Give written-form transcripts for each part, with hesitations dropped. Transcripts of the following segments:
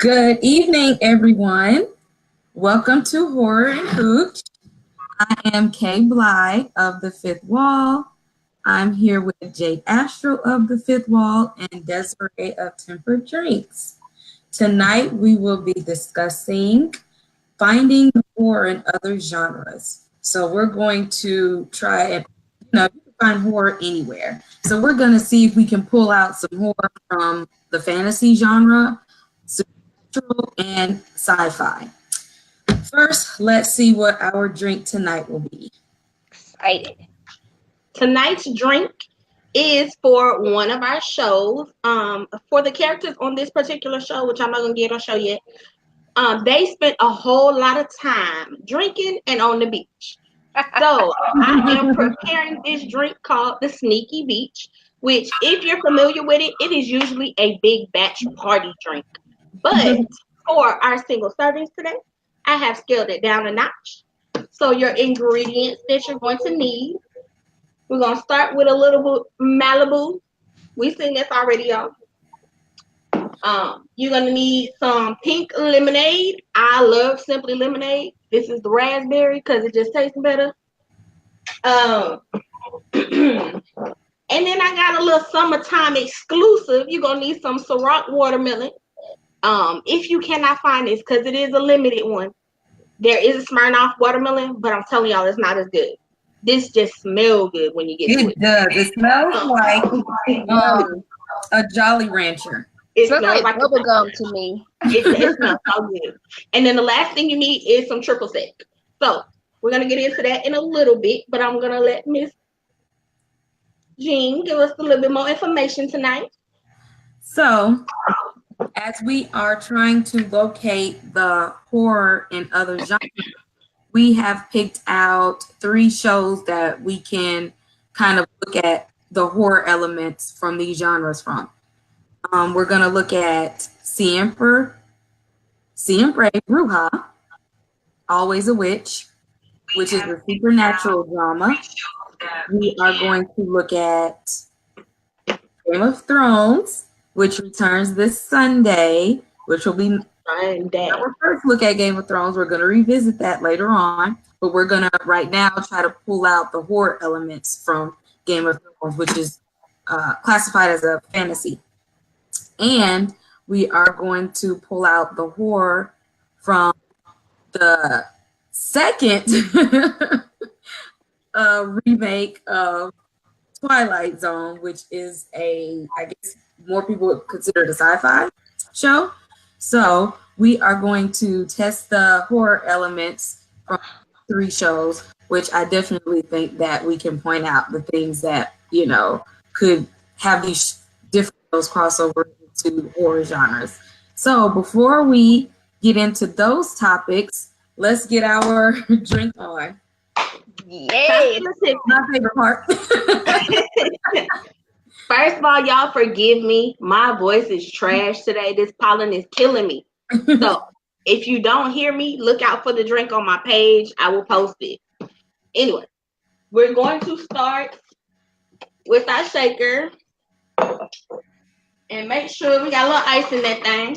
Good evening, everyone. Welcome to Horror and Hooch. I am Kay Bly of The Fifth Wall. I'm here with Jade Astro of The Fifth Wall and Desiree of Tempered Drinks. Tonight, we will be discussing finding horror in other genres. So we're going to try and, you can find horror anywhere. So we're going to see if we can pull out some horror from the fantasy genre, supernatural, and sci-fi. First, let's see what our drink tonight will be. Excited. Tonight's drink is for one of our shows. For the characters on this particular show, which I'm not going to get on show yet, they spent a whole lot of time drinking and on the beach. So I am preparing this drink called the Sneaky Beach, which, if you're familiar with it, it is usually a big batch party drink. But for our single servings today, I have scaled it down a notch. So your ingredients that you're going to need, we're going to start with a little bit Malibu. We've seen this already, y'all. You're going to need some pink lemonade. I love Simply Lemonade. This is the raspberry because it just tastes better. And then I got a little summertime exclusive. You're going to need some Ciroc watermelon. If you cannot find this, because it is a limited one, there is a Smirnoff watermelon, but I'm telling y'all, it's not as good. This just smells good when you get to it. It does. It smells like a Jolly Rancher. It smells smells like bubble gum to me. It smells so good. And then the last thing you need is some triple sec. So we're going to get into that in a little bit, but I'm going to let Miss Jean give us a little bit more information tonight. So, as we are trying to locate the horror in other genres, we have picked out 3 shows that we can kind of look at the horror elements from these genres from. We're going to look at Siempre Bruja, Always a Witch, which is a supernatural drama. We are going to look at Game of Thrones, which returns this Sunday, which will be our first look at Game of Thrones. We're going to revisit that later on, but we're going to right now try to pull out the horror elements from Game of Thrones, which is classified as a fantasy. And we are going to pull out the horror from the second remake of Twilight Zone, which is I guess more people would consider it a sci-fi show. So we are going to test the horror elements from 3 shows, which I definitely think that we can point out the things that, could have these different crossovers to horror genres. So before we get into those topics, let's get our drink on. Yay! My favorite part. First of all, y'all forgive me. My voice is trash today. This pollen is killing me. So if you don't hear me, look out for the drink on my page. I will post it. Anyway, we're going to start with our shaker. And make sure we got a little ice in that thing.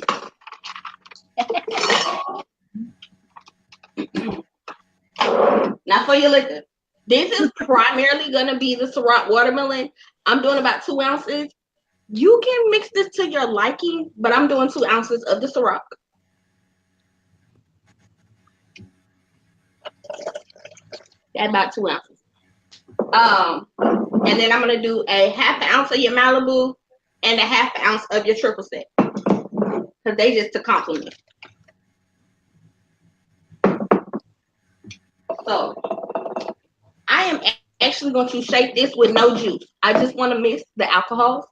Now for your liquor. This is primarily going to be the Ciroc watermelon. I'm doing about 2 ounces. You can mix this to your liking, but I'm doing 2 ounces of the Ciroc. That's about 2 ounces. And then I'm going to do a half an ounce of your Malibu and a half an ounce of your triple sec, because they just to complement. So I am actually going to shake this with no juice. I just want to mix the alcohols.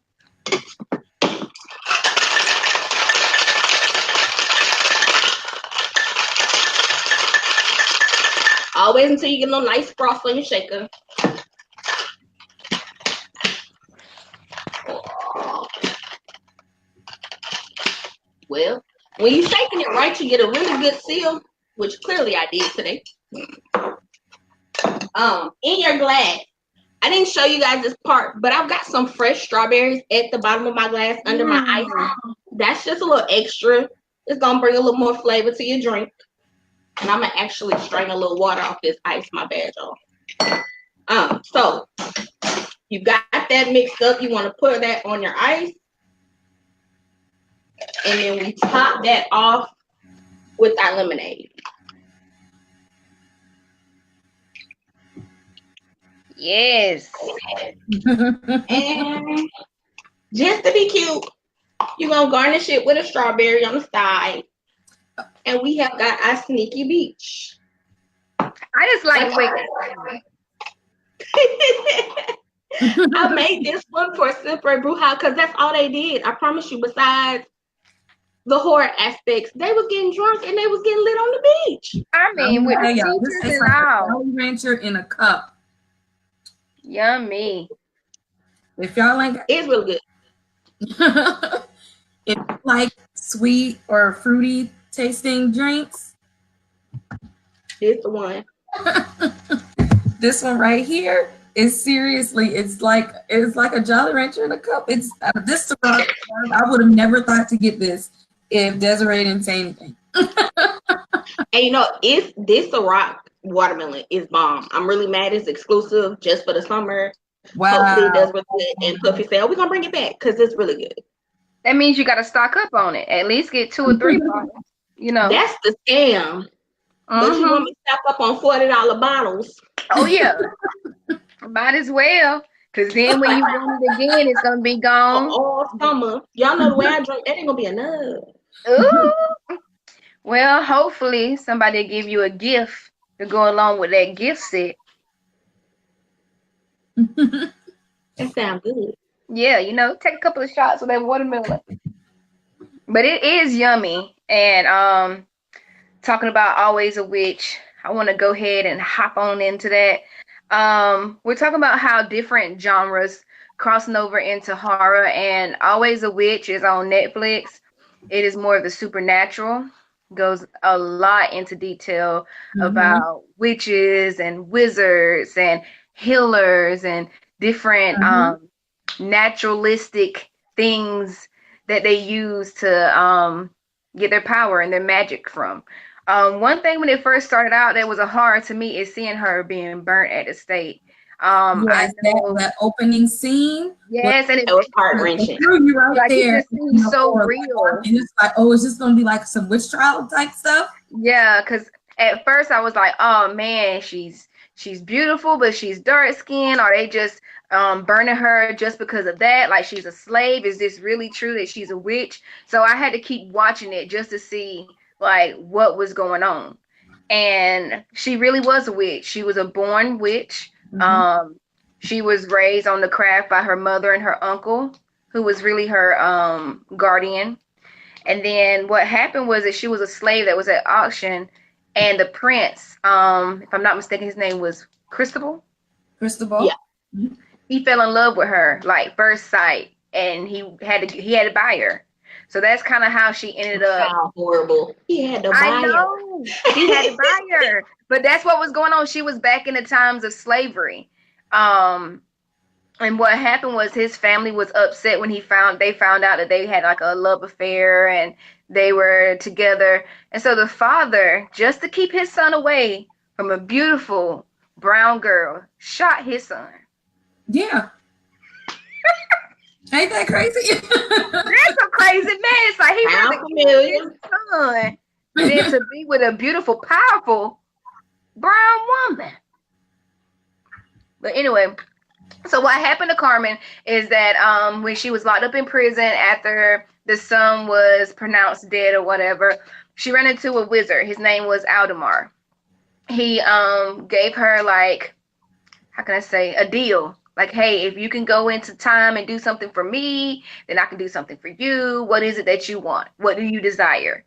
Always until you get a little nice froth on your shaker. Well, when you're shaking it right, you get a really good seal, which clearly I did today. In your glass, I didn't show you guys this part, but I've got some fresh strawberries at the bottom of my glass under my ice. That's just a little extra It's gonna bring a little more flavor to your drink. And I'm gonna actually strain a little water off this ice. My bad, y'all. So you got that mixed up. You want to put that on your ice, and then we top that off with our lemonade. Yes. And just to be cute, you're gonna garnish it with a strawberry on the side. And we have got our sneaky beach. I just like the way I made this one for Simper Brew House because that's all they did. I promise you, besides the horror aspects, they was getting drunk and they was getting lit on the beach. I mean, with the teachers and all. Jolly Rancher in a cup. Yummy. If y'all like, it's really good. If you like sweet or fruity tasting drinks, it's the one. This one right here is seriously, it's like a Jolly Rancher in a cup. It's this Ciroc. I would have never thought to get this if Desiree didn't say anything. And you know, this Ciroc watermelon is bomb. I'm really mad it's exclusive just for the summer. Wow. Hopefully it does really good. And Puffy said, we're gonna bring it back because it's really good. That means you got to stock up on it. At least get 2 or 3 bottles. You know, that's the scam. But you want me to stock up on $40 bottles? Oh yeah, might as well. Cause then when you want it again, it's gonna be gone all summer. Y'all know the way I drink, that ain't gonna be enough. Ooh. Well, hopefully somebody will give you a gift to go along with that gift set. That sounds good. Yeah, you know, take a couple of shots of that watermelon. But it is yummy. And talking about Always a Witch, I want to go ahead and hop on into that. We're talking about how different genres crossing over into horror, and Always a Witch is on Netflix. It is more of the supernatural, goes a lot into detail about witches and wizards and healers and different naturalistic things that they use to get their power and their magic from. One thing when it first started out that was a horror to me is seeing her being burnt at the stake. Yes, that opening scene. Yes, and it was heart-wrenching. You right like, there. It just seems so real. And it's like, oh, is this going to be like some witch trial type stuff? Yeah, because at first I was like, oh man, she's beautiful, but she's dark skinned. Are they just burning her just because of that? Like, she's a slave? Is this really true that she's a witch? So I had to keep watching it just to see like what was going on. And she really was a witch. She was a born witch. She was raised on the craft by her mother and her uncle, who was really her guardian. And then what happened was that she was a slave that was at auction, and the prince, if I'm not mistaken, his name was Cristobal. Yeah. He fell in love with her like first sight, and he had to buy her. So that's kind of how she ended up. How horrible. He had to buy her. I know. He had to buy her. But that's what was going on. She was back in the times of slavery. And what happened was his family was upset when they found out that they had like a love affair and they were together. And so the father, just to keep his son away from a beautiful brown girl, shot his son. Yeah. Ain't that crazy? That's a crazy man. It's like he really killed his son. And then to be with a beautiful, powerful brown woman. But anyway, so what happened to Carmen is that when she was locked up in prison after the son was pronounced dead or whatever, she ran into a wizard. His name was Aldemar. He gave her, like, how can I say, a deal. Like, hey, if you can go into time and do something for me, then I can do something for you. What is it that you want? What do you desire?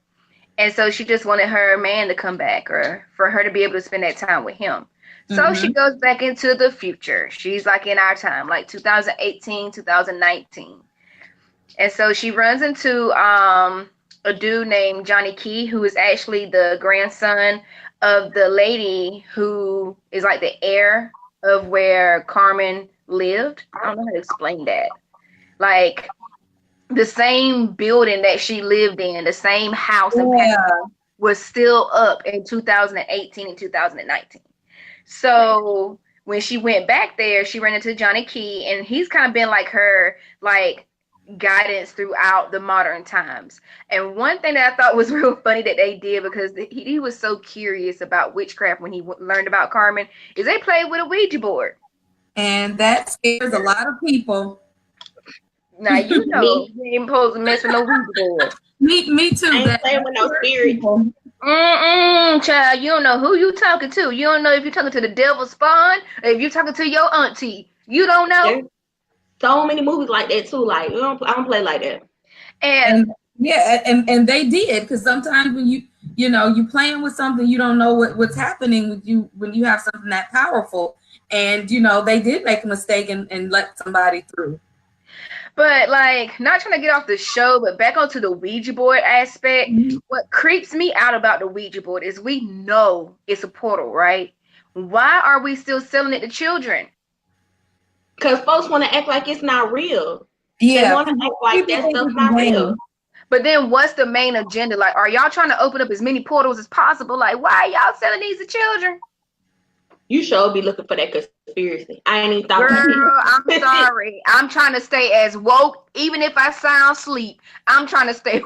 And so she just wanted her man to come back, or for her to be able to spend that time with him. So she goes back into the future. She's like in our time, like 2018, 2019. And so she runs into a dude named Johnny Key, who is actually the grandson of the lady who is like the heir of where Carmen lived. I don't know how to explain that. Like, the same building that she lived in, the same house and Yeah. was still up in 2018 and 2019. So when she went back there, she ran into Johnny Key, and he's kind of been like her, like, guidance throughout the modern times. And one thing that I thought was real funny that they did, because he was so curious about witchcraft when he learned about Carmen, is they played with a Ouija board. And that scares a lot of people. Now, you know, you ain't supposed to mess with no Ouija board. Me too. I ain't playing with no spirit. Child, you don't know who you talking to. You don't know if you're talking to the devil's spawn or if you're talking to your auntie. You don't know. There's so many movies like that too. Like, I don't play like that. And yeah, and they did, because sometimes when you playing with something, you don't know what's happening with you when you have something that powerful. And they did make a mistake and let somebody through. But, like, not trying to get off the show, but back onto the Ouija board aspect, what creeps me out about the Ouija board is we know it's a portal, right? Why are we still selling it to children? Because folks want to act like it's not real. Yeah. They want to act like that stuff's not real. But then what's the main agenda? Like, are y'all trying to open up as many portals as possible? Like, why are y'all selling these to children? You sure be looking for that conspiracy. I ain't even thought about it. Girl, I'm sorry. I'm trying to stay as woke, even if I sound sleep. I'm trying to stay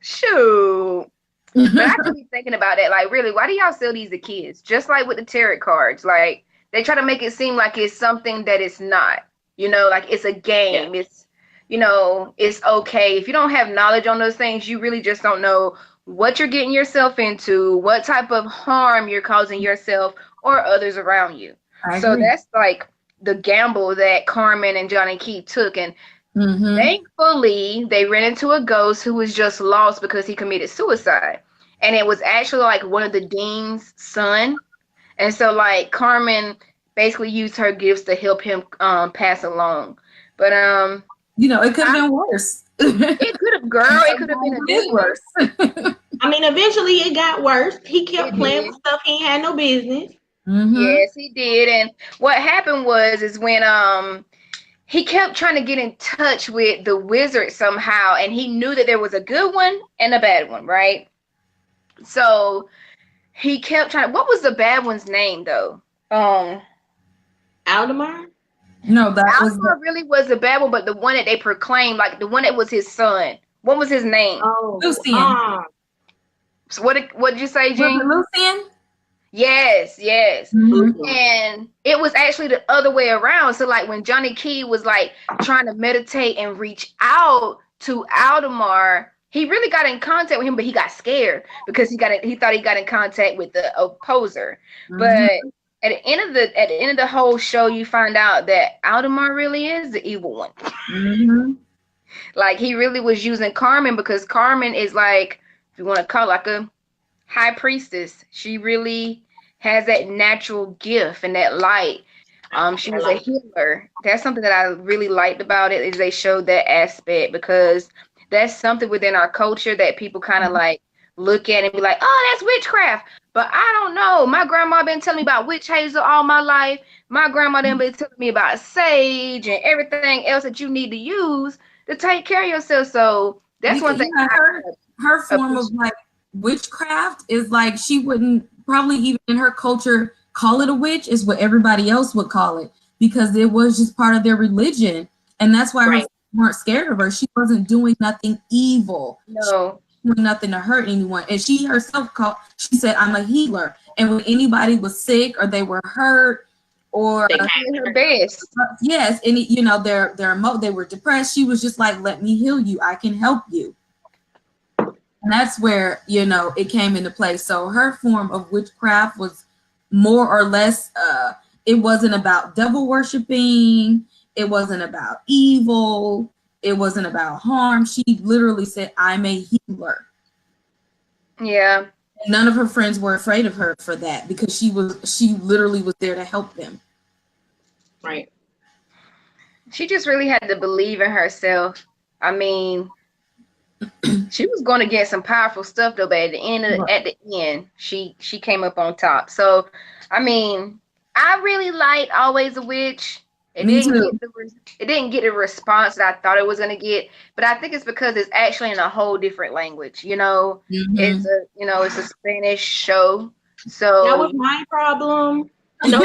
Shoot. But I could be thinking about that. Like, really, why do y'all sell these to kids? Just like with the tarot cards. Like, they try to make it seem like it's something that it's not. Like it's a game. Yeah. It's, it's okay. If you don't have knowledge on those things, you really just don't know what you're getting yourself into, what type of harm you're causing yourself or others around you. So that's like the gamble that Carmen and Johnny Key took. And thankfully, they ran into a ghost who was just lost because he committed suicide. And it was actually like one of the dean's son. And so, like, Carmen basically used her gifts to help him pass along. But it could have been worse. It could have, girl. It could have been a bit worse. I mean, eventually it got worse. He kept playing with stuff he ain't had no business. Yes, he did. And what happened is when he kept trying to get in touch with the wizard somehow, and he knew that there was a good one and a bad one, right? So he kept trying. What was the bad one's name, though? Aldemar? No, that Aldemar really was the bad one, but the one that they proclaimed, like the one that was his son. What was his name? Oh, Lucian. So what did you say, Jean? Lucian? Yes. And it was actually the other way around. So, like, when Johnny Key was like trying to meditate and reach out to Aldemar, he really got in contact with him, but he got scared because he thought he got in contact with the opposer. But at the end of the whole show, you find out that Aldemar really is the evil one. Like, he really was using Carmen because Carmen is, like, if you want to call it, like a high priestess. She really has that natural gift and that light. She was a healer. That's something that I really liked about it, is they showed that aspect, because that's something within our culture that people kind of like look at and be like, oh, that's witchcraft. But I don't know. My grandma been telling me about witch hazel all my life. My grandma done been telling me about sage and everything else that you need to use to take care of yourself. So that's one thing. Her form of like witchcraft is like, she wouldn't probably even in her culture call it a witch, is what everybody else would call it, because it was just part of their religion. And that's why they weren't scared of her. She wasn't doing nothing evil. No. Doing nothing to hurt anyone. And she herself she said, I'm a healer. And when anybody was sick or they were hurt or they did her best. Yes, and they were depressed, she was just like, let me heal you. I can help you. And that's where, it came into play. So her form of witchcraft was more or less, it wasn't about devil worshiping. It wasn't about evil. It wasn't about harm. She literally said, I'm a healer. Yeah. And none of her friends were afraid of her for that, because she literally was there to help them. Right. She just really had to believe in herself. I mean, she was going to get some powerful stuff though, but at the end, she came up on top. So, I mean, I really liked Always a Witch. It Me didn't too. get it didn't get the response that I thought it was gonna get, but I think it's because it's actually in a whole different language. Mm-hmm. It's a Spanish show, That was so my problem. No,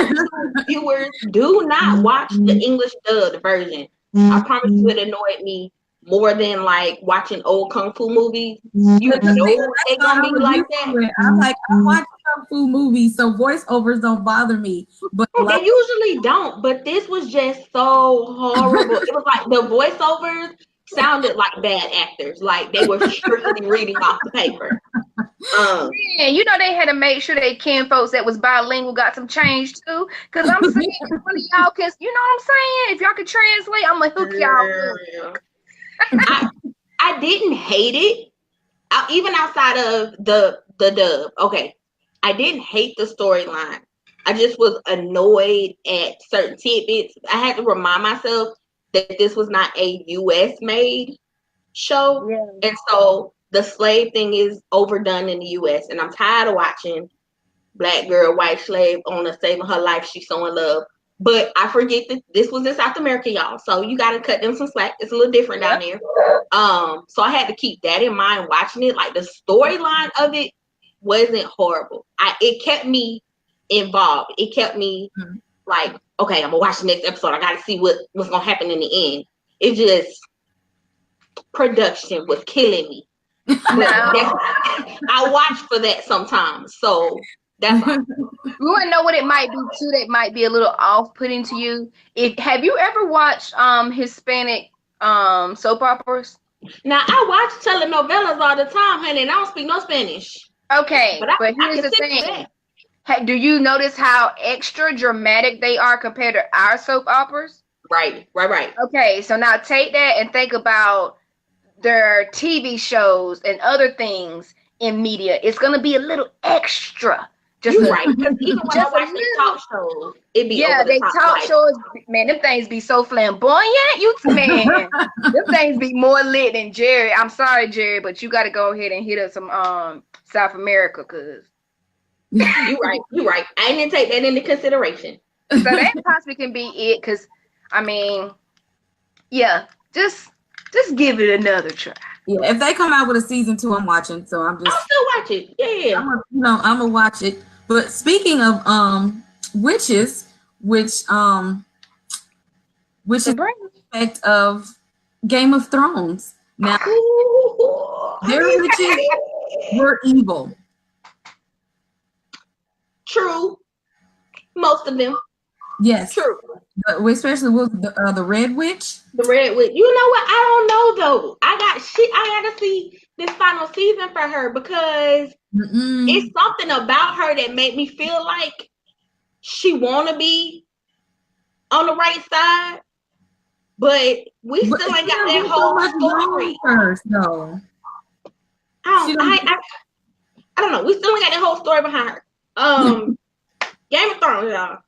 viewers, do not watch the English dubbed version. I promise you, it annoyed me more than like watching old kung fu movies. You Because see, know that's it why gonna I be was like used that. to it. I'm like, I watch kung fu movies, so voiceovers don't bother me. But a They lot usually don't, but this was just so horrible. It was like the voiceovers sounded like bad actors, like they were strictly reading off the paper. man, they had to make sure they kin folks that was bilingual got some change too. Cause I'm saying if one of y'all can, you know what I'm saying? If y'all can translate, I'm gonna hook y'all up. I didn't hate it. Even outside of the dub. Okay, I didn't hate the storyline. I just was annoyed at certain tidbits. I had to remind myself that this was not a US made show. Yeah. And so the slave thing is overdone in the US. And I'm tired of watching black girl, white slave owner saving her life. She's so in love. But I forget that this was in South America, y'all. So you got to cut them some slack. It's a little different down there. So I had to keep that in mind watching it. Like the storyline of it wasn't horrible. It kept me involved. It kept me like, okay, I'm gonna watch the next episode. I got to see what's gonna happen in the end. It just production was killing me. But I watch for that sometimes. So that's all. You want to know what it might be too? That might be a little off-putting to you. Have you ever watched Hispanic soap operas? Now I watch telenovelas all the time, honey, and I don't speak no Spanish. Okay, but here's the thing. Do you notice how extra dramatic they are compared to our soap operas? Right. Okay, so now take that and think about their TV shows and other things in media. It's gonna be a little extra. You're right. Because even when I watch the talk shows, it be over the they top. talk shows, man, them things be so flamboyant. Man, them things be more lit than Jerry. I'm sorry, Jerry, but you got to go ahead and hit up some South America, cause you're right. I didn't take that into consideration. So that possibly can be it. Cause I mean, yeah, just give it another try. Yeah, if they come out with a season 2, I'm watching. So I'll still watch it. Yeah. I'm gonna watch it. But speaking of witches, which is the effect of Game of Thrones. Now their witches were evil. True. Most of them. Yes. True. But especially with the Red Witch. The Red Witch. You know what? I don't know though. I gotta see this final season for her because it's something about her that made me feel like she wanna be on the right side, but we still ain't got that whole story. First, no. I don't know. We still ain't got that whole story behind her. Game of Thrones, y'all.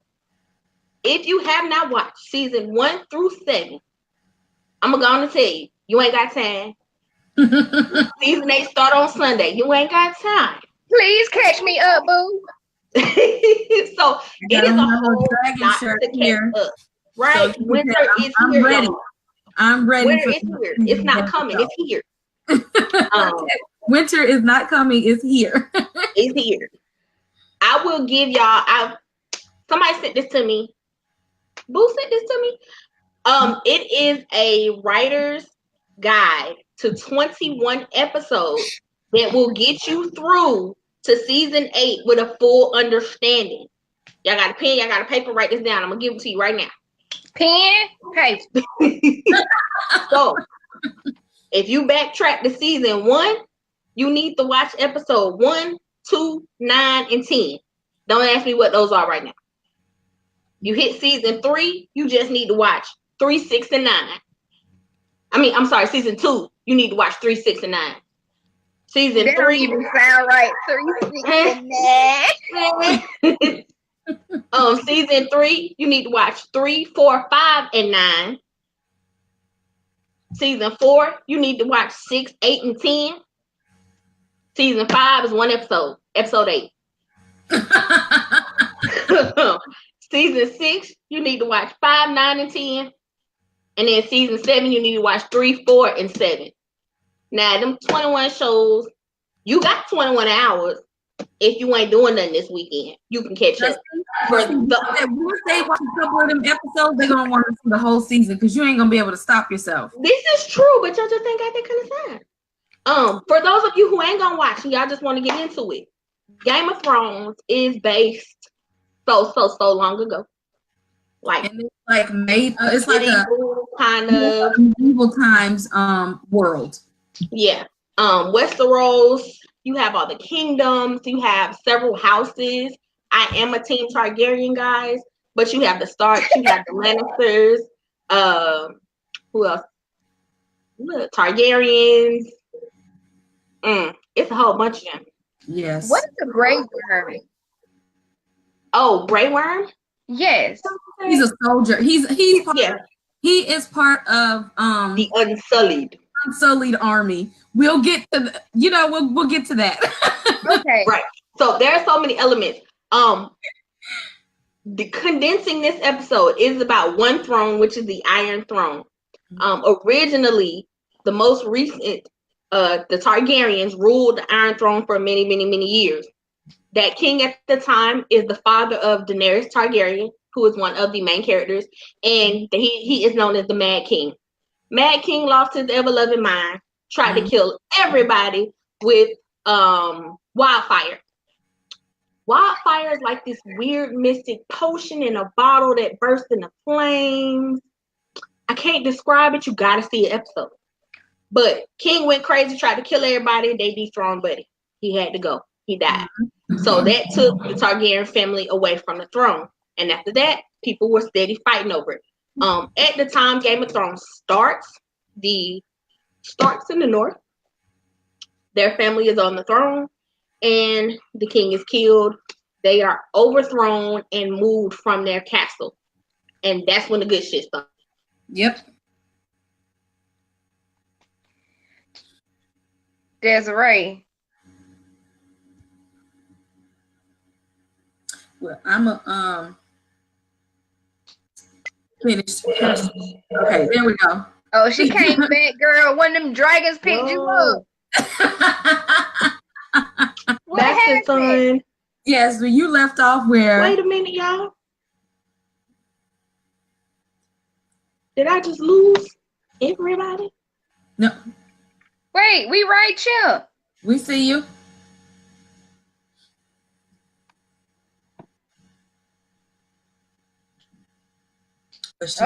If you have not watched season 1 through 7, I'm gonna tell you, you ain't got time. Season 8 start on Sunday. You ain't got time. Please catch me up, boo. So it is a whole lot to catch up. Right? So winter is here. Ready. I'm ready. Winter is here. It's not coming. It's here. Winter is not coming. It's here. It's here. I will give y'all. Somebody sent this to me. Boo sent this to me. It is a writer's guide to 21 episodes that will get you through to season 8 with a full understanding. Y'all got a pen, y'all got a paper, write this down. I'm gonna give it to you right now. Pen, paper. So if you backtrack to season 1, you need to watch episode 1, 2, 9, and 10. Don't ask me what those are right now. You hit season 3, you just need to watch 3, 6, and 9. I'm sorry, season 2, you need to watch 3, 6, and 9. Season that 3 don't even sound right. 3, 6, and 9. Season 3, you need to watch 3, 4, 5, and 9. Season 4, you need to watch 6, 8, and 10. Season 5 is 1 episode, episode 8. Season 6, you need to watch 5, 9, and 10. And then season 7, you need to watch 3, 4, and 7. Now, them 21 shows, you got 21 hours. If you ain't doing nothing this weekend, you can catch up. Once they watch a couple of them episodes, they're gonna want to see the whole season because you ain't gonna be able to stop yourself. This is true, but y'all just ain't got that kind of time. For those of you who ain't gonna watch and y'all just want to get into it, Game of Thrones is based so long ago. Like, and it's like made it's like a kind of medieval times world. Yeah. Westeros, you have all the kingdoms, you have several houses. I am a team Targaryen, guys, but you have the Starks, you have the Lannisters, who else? Targaryens. It's a whole bunch of them. Yes. What is a Grey Worm? Oh, Grey Worm? Yes. He's a soldier. He is part of the Unsullied army. We'll get to we'll get to that. Okay. Right. So there are so many elements. The condensing this episode is about one throne, which is the Iron Throne. Originally, the most recent, the Targaryens ruled the Iron Throne for many years. That king at the time is the father of Daenerys Targaryen, who is one of the main characters, and he is known as the Mad King. Mad King lost his ever-loving mind, tried to kill everybody with wildfire. Wildfire is like this weird mystic potion in a bottle that bursts into flames. I can't describe it. You gotta see an episode. But King went crazy, tried to kill everybody. They dethroned Buddy. He had to go. He died. So that took the Targaryen family away from the throne. And after that, people were steady fighting over it. At the time Game of Thrones starts, the Starks in the north, their family is on the throne, and the king is killed. They are overthrown and moved from their castle. And that's when the good shit starts. Yep. Desiree. Well, I'm a finish. Okay, there we go. Oh, she came back, girl. One of them dragons picked you up. What That's the son. Yes, when you left off where. Wait a minute, y'all. Did I just lose everybody? No. Wait, we right here. We see you. But she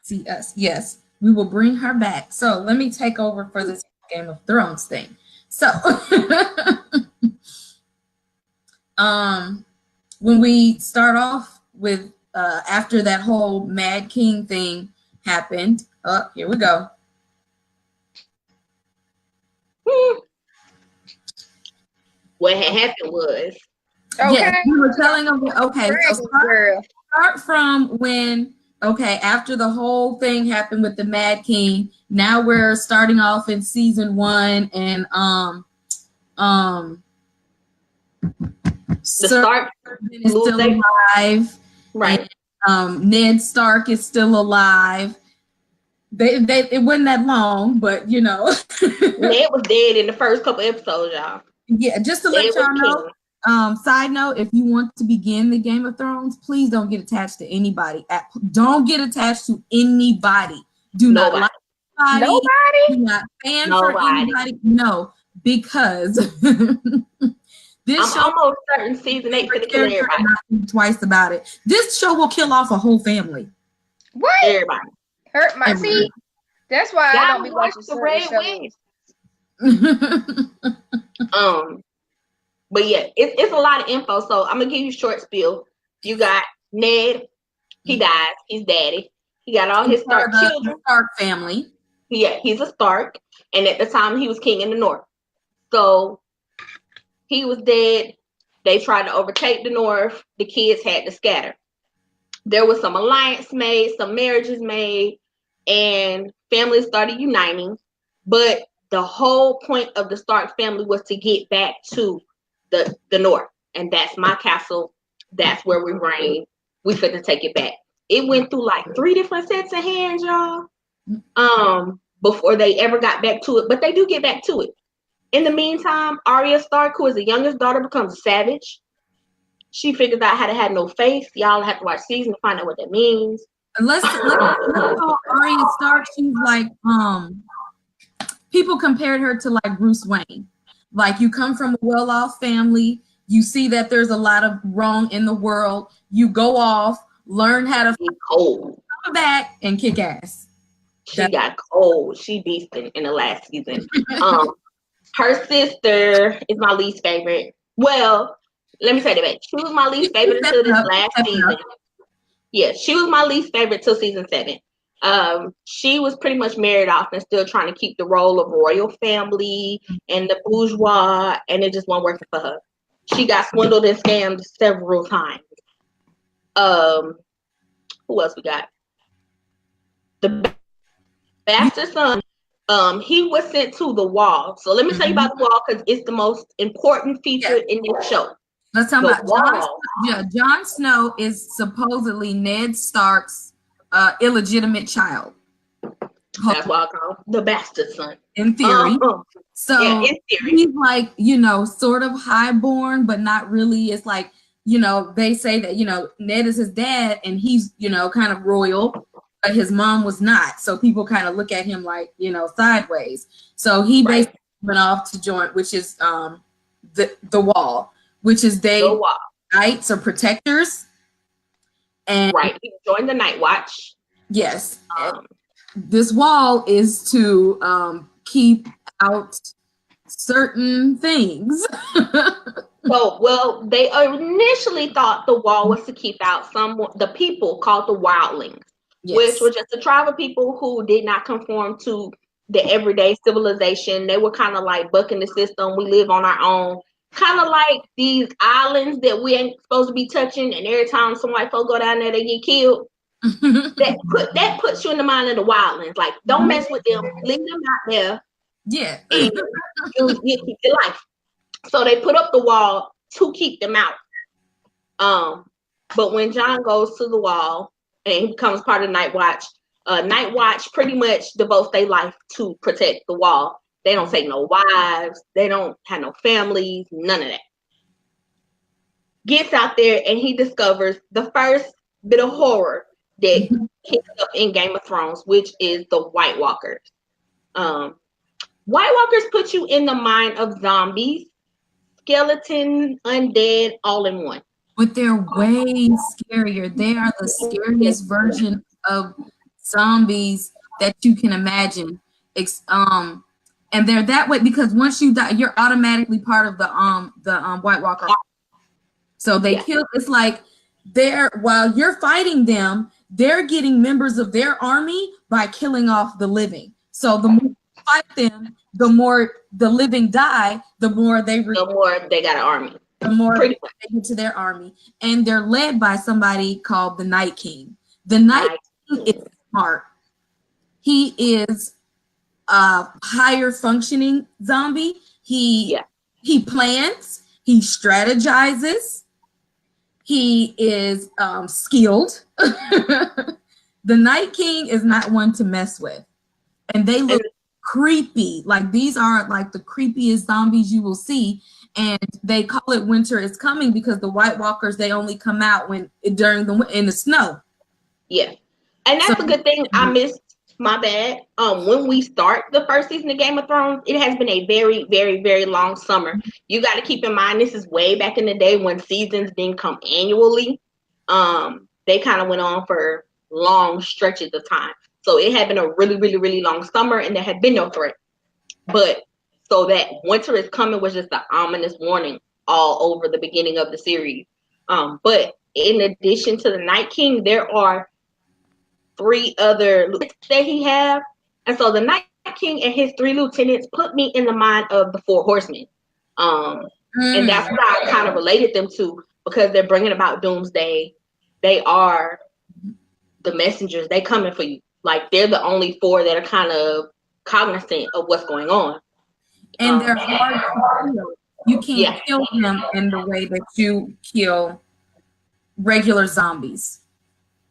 see us. Yes, we will bring her back. So let me take over for this Game of Thrones thing. So when we start off with after that whole Mad King thing happened, here we go. What had happened was, we were telling them, so start from when, after the whole thing happened with the Mad King, now we're starting off in season 1, and the Stark is still alive, right? And, Ned Stark is still alive. It wasn't that long, but Ned was dead in the first couple episodes, y'all. Yeah, just to let y'all know. Side note: if you want to begin the Game of Thrones, please don't get attached to anybody. Don't get attached to anybody. Do not like anybody. Nobody. Do not fan for anybody. No, because this show almost certain season 8 for the kill everybody. Twice about it. This show will kill off a whole family. What? Everybody. Hurt my see. That's why I don't be watching the Red shows. But yeah, it's a lot of info. So I'm gonna give you a short spiel. You got Ned, he dies, he's daddy. He got all his Stark children. Stark family. Yeah, he's a Stark, and at the time he was king in the north. So he was dead. They tried to overtake the north. The kids had to scatter. There was some alliance made, some marriages made, and families started uniting. But the whole point of the Stark family was to get back to the north. And that's my castle. That's where we reign. we couldn't take it back. It went through like 3 different sets of hands, y'all. Before they ever got back to it, but they do get back to it. In the meantime, Arya Stark, who is the youngest daughter, becomes a savage. She figures out how to have no face. Y'all have to watch season to find out what that means. Let's call Arya Stark. She's like people compared her to like Bruce Wayne. Like, you come from a well-off family, you see that there's a lot of wrong in the world, you go off, learn how to come back and kick ass. She got cold. She beasted in the last season. Her sister is my least favorite. Well, let me say that back. She was my least favorite until this last season. Yeah, she was my least favorite till season 7. She was pretty much married off and still trying to keep the role of royal family and the bourgeois, and it just wasn't working for her. She got swindled and scammed several times. Who else we got? The bastard son. He was sent to the wall. So let me tell you about the wall, because it's the most important feature in this show. Let's talk about Jon Snow is supposedly Ned Stark's illegitimate child. That's why I call him the bastard son. In theory. So yeah, in theory. He's like, sort of highborn, but not really. It's like, they say that, Ned is his dad and he's, kind of royal, but his mom was not. So people kind of look at him like, sideways. So he basically went off to join, which is the wall, which is knights or protectors. And he joined the Night Watch. Yes. This wall is to keep out certain things. Well, they initially thought the wall was to keep out the people called the wildlings, which were just a tribe of people who did not conform to the everyday civilization. They were kind of like bucking the system. We live on our own. Kind of like these islands that we ain't supposed to be touching, and every time some white folk go down there, they get killed. that puts you in the mind of the wildlings. Like, don't mess with them. Leave them out there. Yeah. And you keep your life. So they put up the wall to keep them out. But when Jon goes to the wall and he becomes part of Night Watch pretty much devotes their life to protect the wall. They don't take no wives. They don't have no families. None of that. Gets out there and he discovers the first bit of horror that kicks up in Game of Thrones, which is the White Walkers. White Walkers put you in the mind of zombies, skeleton, undead, all in one. But they're way scarier. They are the scariest version of zombies that you can imagine. And they're that way because once you die, you're automatically part of the White Walker. So they kill. It's like while you're fighting them, they're getting members of their army by killing off the living. So the more you fight them, the more the living die, the more they got an army. The more they get to their army, and they're led by somebody called the Night King. The Night King is smart. He is a higher functioning zombie. He plans. He strategizes. He is skilled. The Night King is not one to mess with, and they look creepy. Like, these are like the creepiest zombies you will see. And they call it winter is coming because the White Walkers, they only come out in the snow. Yeah, and that's a good thing. I missed. My bad. When we start the first season of Game of Thrones, it has been a very, very, very long summer. You got to keep in mind this is way back in the day when seasons didn't come annually. They kind of went on for long stretches of time. So it had been a really, really, really long summer, and there had been no threat. But so that winter is coming was just an ominous warning all over the beginning of the series. But in addition to the Night King, there are 3 other lieutenants that he have. And so the Night King and his 3 lieutenants put me in the mind of the 4 horsemen. And that's what I kind of related them to because they're bringing about doomsday. They are the messengers. They coming for you. Like, they're the only 4 that are kind of cognizant of what's going on. And they're hard to kill. You can't kill them in the way that you kill regular zombies.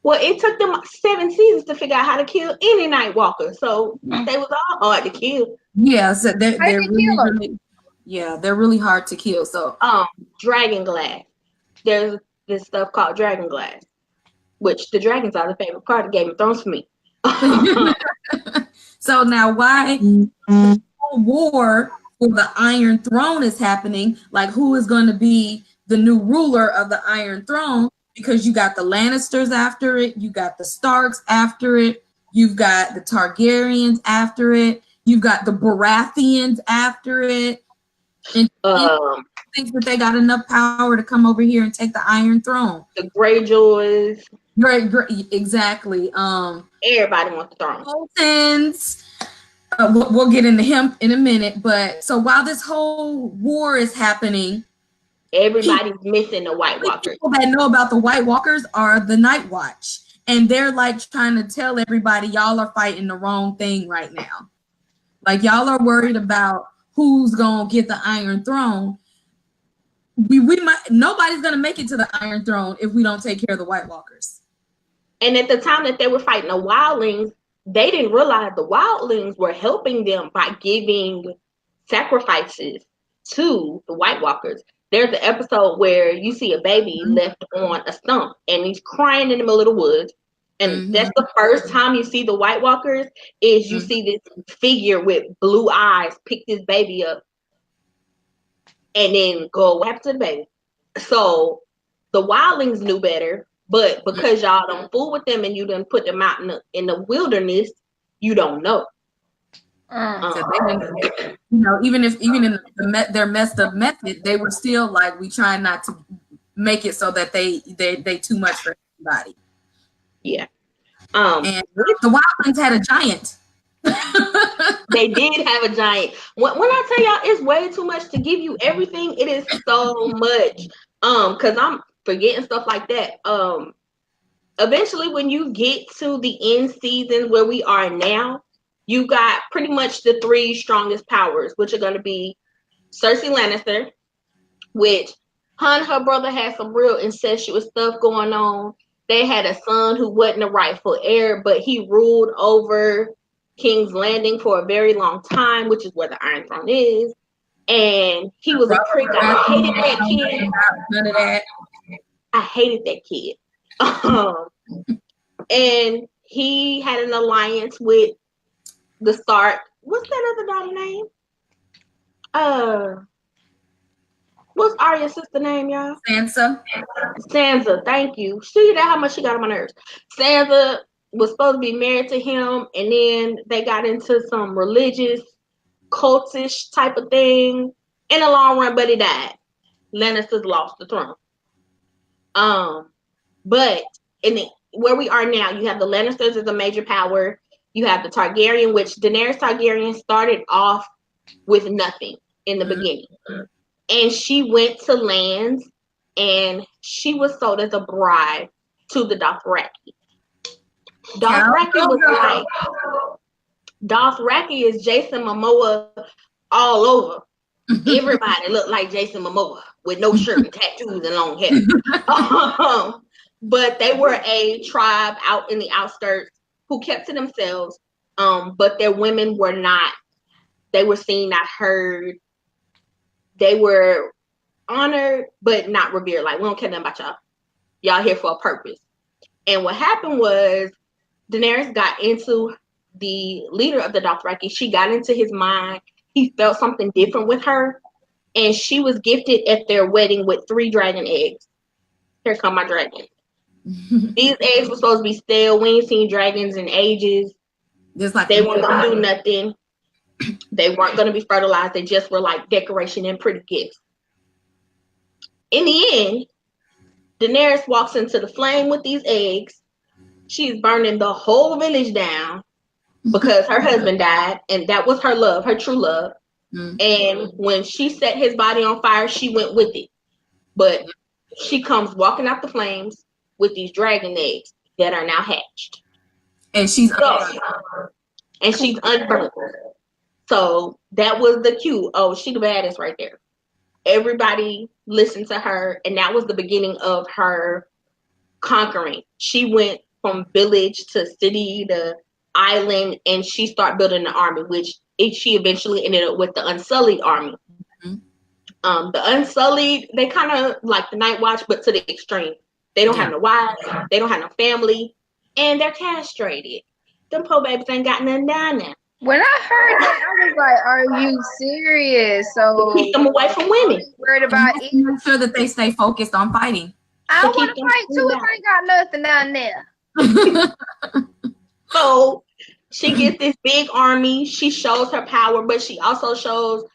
Well, it took them 7 seasons to figure out how to kill any Night Walker, so they was all hard to kill. Yeah, so they're How you really, kill 'em? really, yeah, they're really hard to kill. So Dragon glass. There's this stuff called dragon glass, which the dragons are the favorite part of Game of Thrones for me. so now why the whole war for the Iron Throne is happening? Like, who is going to be the new ruler of the Iron Throne? Because you got the Lannisters after it, you got the Starks after it, you've got the Targaryens after it, you've got the Baratheons after it, and thinks that they got enough power to come over here and take the Iron Throne. The Greyjoys. Great, exactly. Everybody wants the throne. Boltons. We'll get into him in a minute, but so while this whole war is happening, everybody's missing the White Walkers. People that know about the White Walkers are the Night Watch, and they're like trying to tell everybody, y'all are fighting the wrong thing right now. Like, y'all are worried about who's gonna get the Iron Throne. Nobody's gonna make it to the Iron Throne if we don't take care of the White Walkers. And at the time that they were fighting the wildlings, they didn't realize the wildlings were helping them by giving sacrifices to the White Walkers. There's an episode where you see a baby left on a stump and he's crying in the middle of the woods. And that's the first time you see the White Walkers is you see this figure with blue eyes pick this baby up and then go, what happened to the baby? So the wildlings knew better, but because y'all don't fool with them and you done put them out in the wilderness, you don't know. So they, even in their messed up method, they were still like, we try not to make it so that they too much for everybody. Yeah. And the wildlings had a giant. They did have a giant. When I tell y'all it's way too much to give you everything, it is so much. Because I'm forgetting stuff like that. Eventually when you get to the end season where we are now, you got pretty much the 3 strongest powers, which are going to be Cersei Lannister, which her and her brother had some real incestuous stuff going on. They had a son who wasn't a rightful heir, but he ruled over King's Landing for a very long time, which is where the Iron Throne is. And he was a prick. I hated that kid. None of that. I hated that kid. And he had an alliance with the Stark. What's that other daughter name? What's Arya's sister name, y'all? Sansa. Sansa, thank you. See that how much she got on my nerves. Sansa was supposed to be married to him, and then they got into some religious, cultish type of thing. In the long run, but he died. Lannisters lost the throne. But where we are now, you have the Lannisters as a major power. You have the Targaryen, which Daenerys Targaryen started off with nothing in the beginning. And she went to lands and she was sold as a bride to the Dothraki. Dothraki is Jason Momoa all over. Everybody looked like Jason Momoa with no shirt and tattoos and long hair. But they were a tribe out in the outskirts who kept to themselves. But their women were not. They were seen, not heard. They were honored, but not revered. Like, we don't care nothing about y'all. Y'all here for a purpose. And what happened was Daenerys got into the leader of the Dothraki. She got into his mind. He felt something different with her. And she was gifted at their wedding with 3 dragon eggs. Here come my dragon. These eggs were supposed to be stale. We ain't seen dragons in ages. They weren't going to do nothing. They weren't going to be fertilized. They just were like decoration and pretty gifts. In the end, Daenerys walks into the flame with these eggs. She's burning the whole village down because her husband died, and that was her love, her true love. And when she set his body on fire, she went with it. But she comes walking out the flames with these dragon eggs that are now hatched. And she's unburned. So that was the cue. Oh, she the baddest right there. Everybody listened to her, and that was the beginning of her conquering. She went from village to city to island, and she started building an army, which she eventually ended up with the Unsullied army. The Unsullied, they kind of like the Night Watch, but to the extreme. They don't have no wives, they don't have no family, and they're castrated. Them poor babies ain't got nothing down there. When I heard that, I was like, "Are you serious?" So keep them away from women. Worried about it. Make sure that they stay focused on fighting. I want to fight too if I ain't got nothing down there. So she gets this big army. She shows her power, but she also shows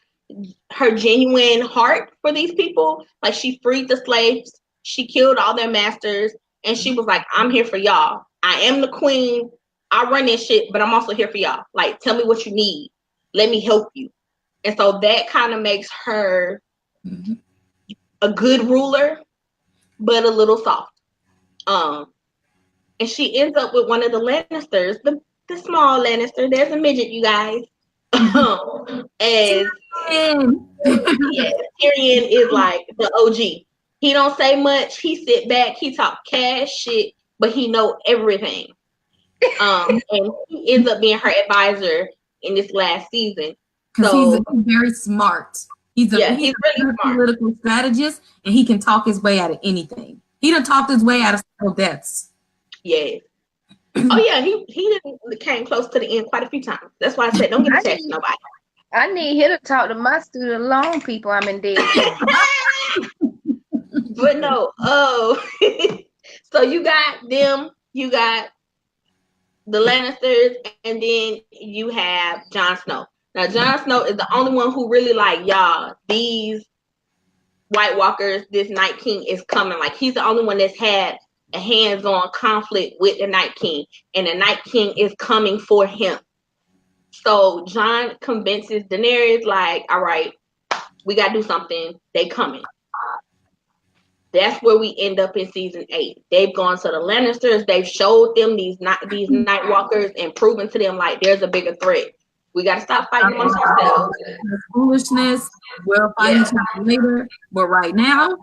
her genuine heart for these people. Like, she freed the slaves, she killed all their masters, and she was like, I'm here for y'all. I am the queen. I run this shit, but I'm also here for y'all. Like, tell me what you need. Let me help you. And so that kind of makes her a good ruler, but a little soft. And she ends up with one of the Lannisters, the small Lannister. There's a midget, you guys. As Tyrion is like the OG. He don't say much. He sit back. He talk cash shit, but he know everything. And he ends up being her advisor in this last season. So he's very smart. He's really smart political strategist, and he can talk his way out of anything. He done talked his way out of several deaths. Yeah. Oh yeah, he came close to the end quite a few times. That's why I said don't get attached to nobody. I need him to talk to my student loan people I'm in debt. But no, so you got them, you got the Lannisters, and then you have Jon Snow. Now Jon Snow is the only one who really like, y'all, these White Walkers, this Night King is coming. Like, he's the only one that's had a hands-on conflict with the Night King, and the Night King is coming for him. So Jon convinces Daenerys, like, all right, we gotta do something. They coming. That's where we end up in season 8. They've gone to the Lannisters. They've showed them these Night Walkers and proven to them like there's a bigger thret. We gotta stop fighting amongst ourselves. Foolishness. We'll fight each other later, but right now,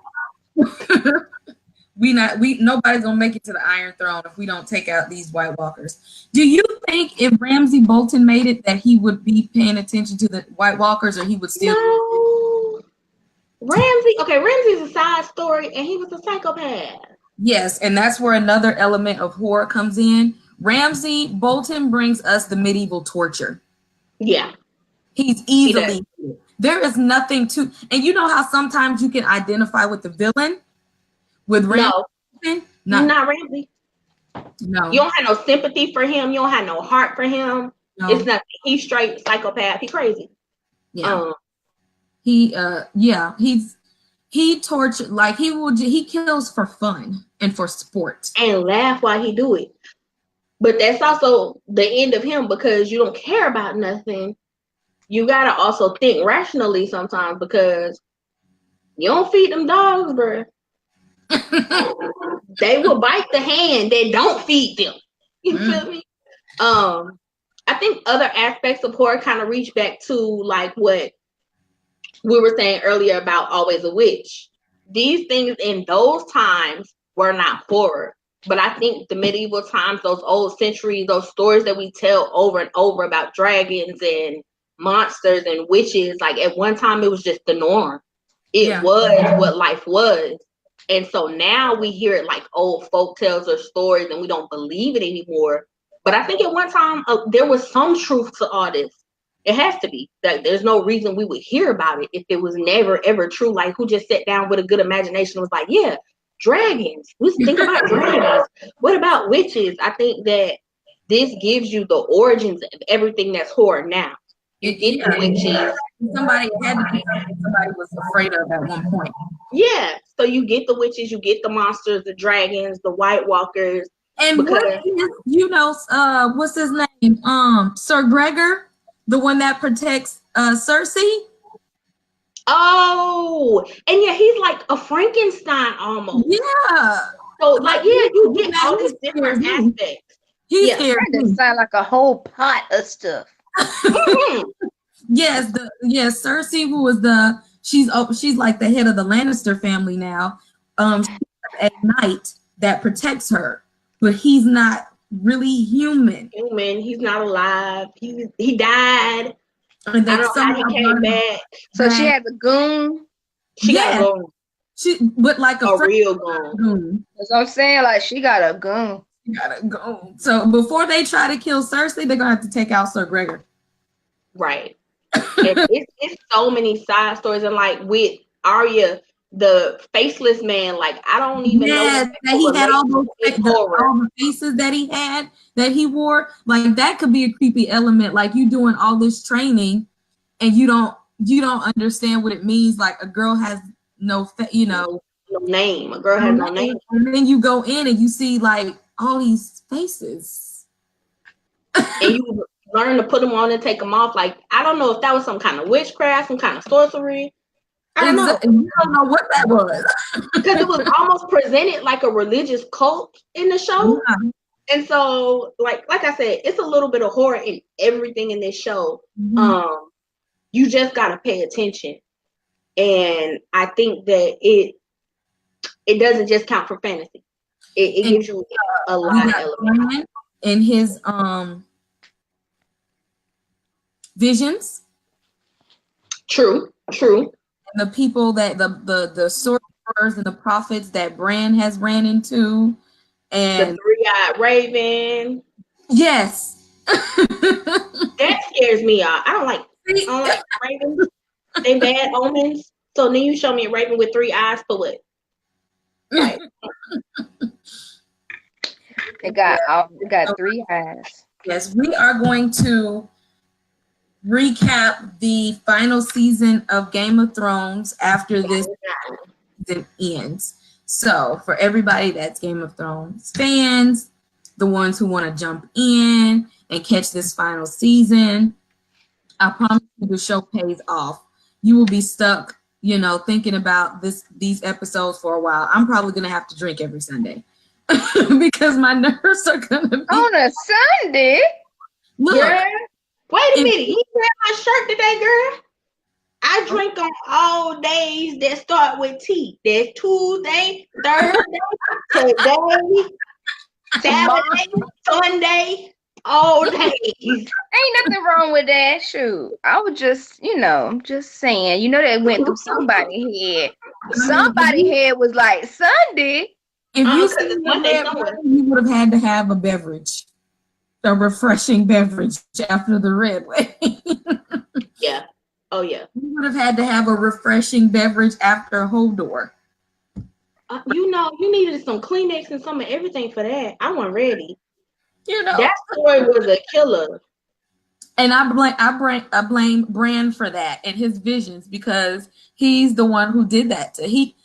nobody's gonna make it to the Iron Throne if we don't take out these White Walkers. Do you think if Ramsay Bolton made it that he would be paying attention to the White Walkers, or he would still? No. Ramsay's a side story, and he was a psychopath. Yes, and that's where another element of horror comes in. Ramsay Bolton brings us the medieval torture. Yeah. He's easily. There is nothing to, and you know how sometimes you can identify with the villain? With Ramsay? No. Not Ramsay. No. You don't have no sympathy for him. You don't have no heart for him. No. It's nothing. He's straight psychopath. He's crazy. Yeah. He tortured, like he kills for fun and for sport. And laugh while he do it. But that's also the end of him, because you don't care about nothing. You gotta also think rationally sometimes, because you don't feed them dogs, bro. They will bite the hand that don't feed them. You feel me? I think other aspects of horror kind of reach back to like what we were saying earlier about Always a Witch. These things in those times were not horror. But I think the medieval times, those old centuries, those stories that we tell over and over about dragons and monsters and witches, like at one time it was just the norm. It was what life was. And so now we hear it like old folk tales or stories, and we don't believe it anymore. But I think at one time there was some truth to all this. It has to be. That there's no reason we would hear about it if it was never ever true. Like, who just sat down with a good imagination and was like, yeah, dragons. Let's think about dragons. What about witches? I think that this gives you the origins of everything that's horror now. You get the witches. Somebody had to be something somebody was afraid of at one point. Yeah. So you get the witches, you get the monsters, the dragons, the White Walkers. And what's his name? Sir Gregor, the one that protects Cersei. Oh, and yeah, he's like a Frankenstein almost. Yeah. So you get all these different aspects. He's sound like a whole pot of stuff. Yes, Cersei, who was she's like the head of the Lannister family now. At night, that protects her, but he's not really human. He's not alive. He died. And I don't know how he came back. So she has a goon. She got a goon. But like a real goon. That's what I'm saying. Like she got a goon. She got a goon. So before they try to kill Cersei, they're gonna have to take out Sir Gregor. Right. it's so many side stories, and like with Arya, the faceless man, like I don't even know that he had all the faces that he wore. Like that could be a creepy element. Like you doing all this training and you don't understand what it means. Like a girl has no name. A girl has no name. And then you go in and you see like all these faces. And you learn to put them on and take them off. Like I don't know if that was some kind of witchcraft, some kind of sorcery. I don't know. You don't know what that was. Because it was almost presented like a religious cult in the show. Yeah. And so, like I said, it's a little bit of horror in everything in this show. Mm-hmm. You just gotta pay attention. And I think that it doesn't just count for fantasy. It gives you a lot of elements. In his visions. True. The people that the sorcerers and the prophets that Bran has ran into, and the three-eyed raven. Yes. That scares me out. I don't like ravens. They bad omens. So then you show me a raven with 3 eyes for what? Right. It got 3 eyes. Yes, we are going to recap the final season of Game of Thrones after this season ends. So for everybody that's Game of Thrones fans, the ones who want to jump in and catch this final season, I promise you the show pays off. You will be stuck, thinking about these episodes for a while. I'm probably going to have to drink every Sunday because my nerves are going to be... On a Sunday? Look. Yeah. Wait a minute, you wear my shirt today, girl? I drink on all days that start with T. There's Tuesday, Thursday, today, Saturday, Sunday, all days. Ain't nothing wrong with that. Shoot, I was just saying. That went through somebody's head. Somebody's head was like Sunday. If you said Monday, you would have had to have a beverage. A refreshing beverage after the red wine. Yeah. Oh, yeah. You would have had to have a refreshing beverage after Hodor. You needed some Kleenex and some of everything for that. I wasn't ready. That story was a killer. And I blame Bran for that and his visions because he's the one who did that. He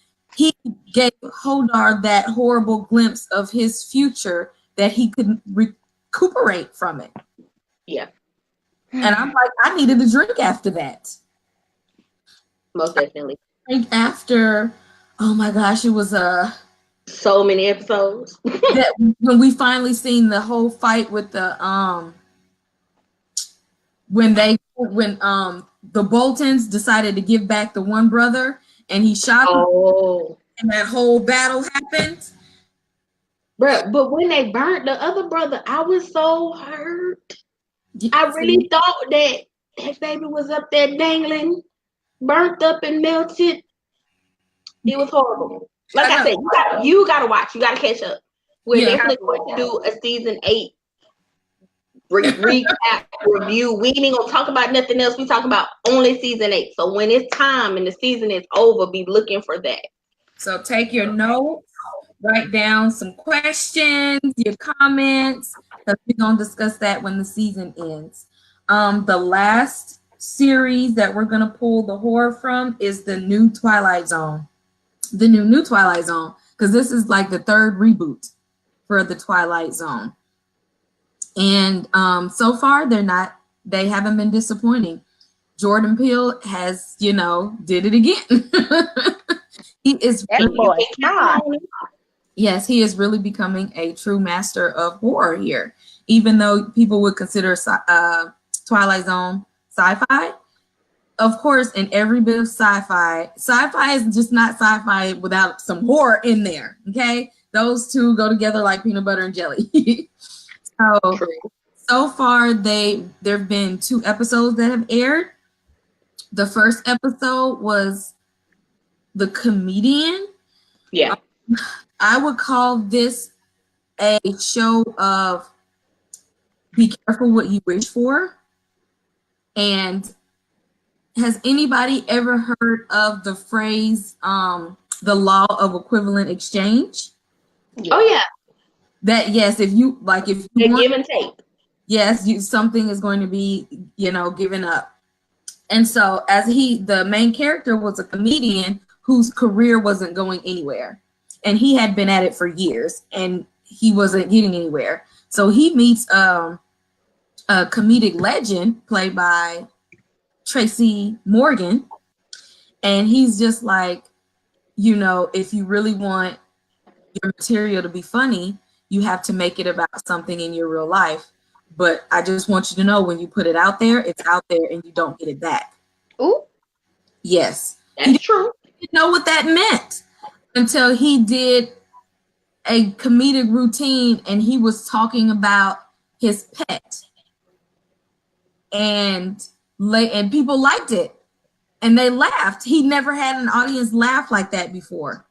gave Hodor that horrible glimpse of his future that he could recuperate from it. Yeah. And I'm like, I needed a drink after that. Most definitely. Drink after, oh my gosh, it was so many episodes. that when we finally seen the whole fight with the when the Boltons decided to give back the one brother and he shot him and that whole battle happened. But when they burnt the other brother, I was so hurt. Yes. I really thought that baby was up there dangling, burnt up and melted. It was horrible. Like I said, you gotta watch. You gotta catch up. We're definitely going to do a season 8 recap review. We ain't gonna talk about nothing else. We talk about only season 8. So when it's time and the season is over, be looking for that. So take your notes. Write down some questions, your comments, because we're going to discuss that when the season ends. The last series that we're going to pull the horror from is the new Twilight Zone. The new Twilight Zone, because this is like the 3rd reboot for the Twilight Zone. And so far, they haven't been disappointing. Jordan Peele has, did it again. He is Yes, he is really becoming a true master of horror here. Even though people would consider Twilight Zone sci-fi, of course, in every bit of sci-fi is just not sci-fi without some horror in there, okay? those two go together like peanut butter and jelly. So far there have been 2 episodes that have aired. The first episode was The Comedian. Yeah. I would call this a show of be careful what you wish for. And has anybody ever heard of the phrase, the law of equivalent exchange? Yeah. Oh yeah. That yes, if you want, give and take. Yes, something is going to be, given up. And so the main character was a comedian whose career wasn't going anywhere. And he had been at it for years and he wasn't getting anywhere. So he meets a comedic legend played by Tracy Morgan. And he's just like, if you really want your material to be funny, you have to make it about something in your real life. But I just want you to know when you put it out there, it's out there and you don't get it back. Ooh. Yes. That's true. He didn't know what that meant until he did a comedic routine and he was talking about his pet. And people liked it. And they laughed. He never had an audience laugh like that before.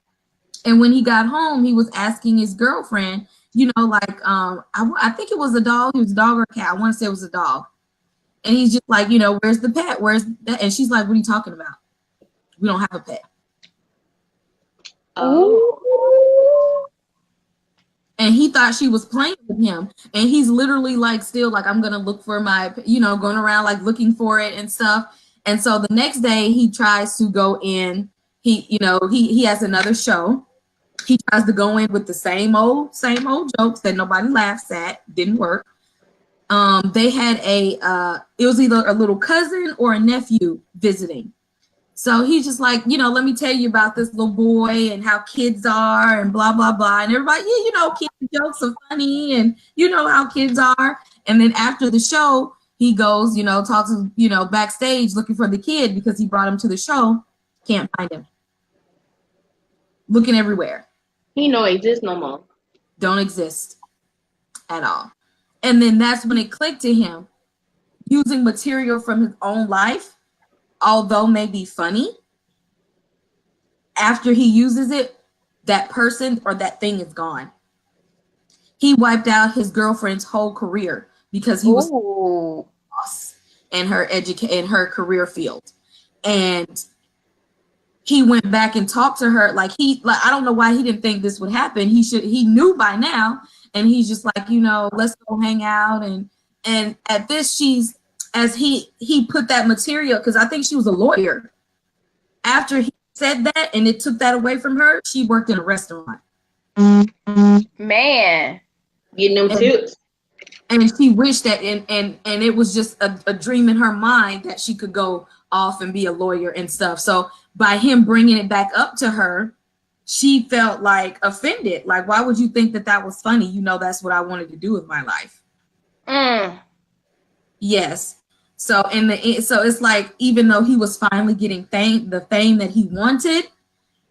And when he got home, he was asking his girlfriend, I think it was a dog. It was a dog or a cat. I want to say it was a dog. And he's just like, where's the pet? Where's that? And she's like, what are you talking about? We don't have a pet. Oh. And he thought she was playing with him. And he's literally still I'm going to look for my, going around looking for it and stuff. And so the next day he tries to go in. He has another show. He tries to go in with the same old jokes that nobody laughs at. Didn't work. They had it was either a little cousin or a nephew visiting. So he's just like, let me tell you about this little boy and how kids are and blah, blah, blah. And everybody, kids jokes are funny and how kids are. And then after the show, he goes, talks, backstage looking for the kid because he brought him to the show. Can't find him. Looking everywhere. He don't exist no more. Don't exist at all. And then that's when it clicked to him. Using material from his own life, although may be funny, after he uses it, that person or that thing is gone. He wiped out his girlfriend's whole career because he was lost in her career field. And he went back and talked to her I don't know why he didn't think this would happen. He knew by now, and he's just like, let's go hang out. And at this, as he put that material, because I think she was a lawyer. After he said that and it took that away from her, she worked in a restaurant. Man. Getting them tips. And she wished that, and it was just a dream in her mind that she could go off and be a lawyer and stuff. So by him bringing it back up to her, she felt offended. Why would you think that was funny? That's what I wanted to do with my life. Yes. So so it's even though he was finally getting the fame that he wanted,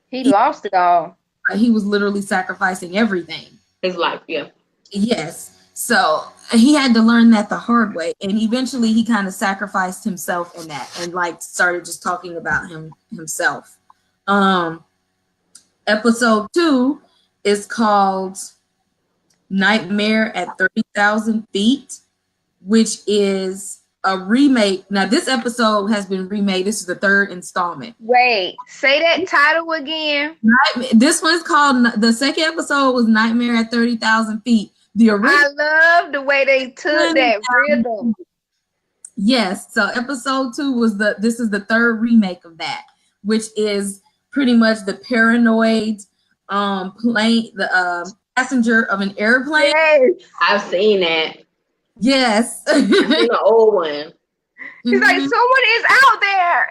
he lost it all. He was literally sacrificing everything. His life, yeah. Yes. So he had to learn that the hard way. And eventually he kind of sacrificed himself in that and started just talking about himself. Episode 2 is called Nightmare at 30,000 Feet, which is a remake. Now this episode has been remade. This is the 3rd installment. Wait, say that title again. This one's called, the second episode was Nightmare at 30,000 Feet. The original, I love the way they took that rhythm. Yes. So episode 2 this is the 3rd remake of that, which is pretty much the paranoid passenger of an airplane. Yes. I've seen that. Yes. I've seen the old one. He's like, someone is out there.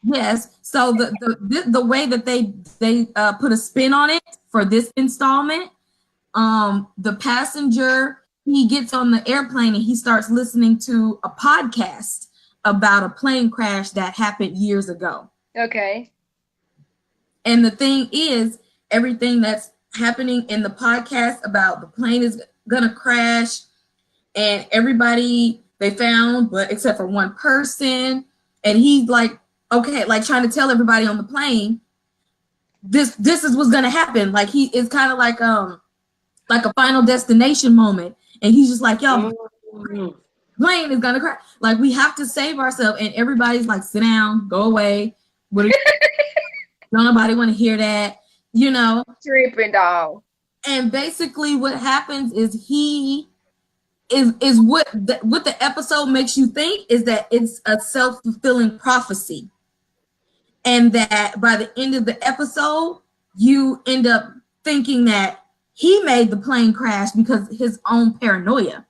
Yes. So the way that they put a spin on it for this installment, the passenger, he gets on the airplane and he starts listening to a podcast about a plane crash that happened years ago. Okay. And the thing is, everything that's happening in the podcast about the plane is gonna crash, and everybody they found, but except for one person, and he's like, okay, like trying to tell everybody on the plane, this is what's gonna happen. Like he is kind of like a Final Destination moment, and he's just like, yo, plane is gonna crash. Like we have to save ourselves, and everybody's like, sit down, go away. What? Don't nobody want to hear that, you know. Tripping dog. And basically, what happens is he is what the episode makes you think is that it's a self-fulfilling prophecy, and that by the end of the episode, you end up thinking that he made the plane crash because his own paranoia.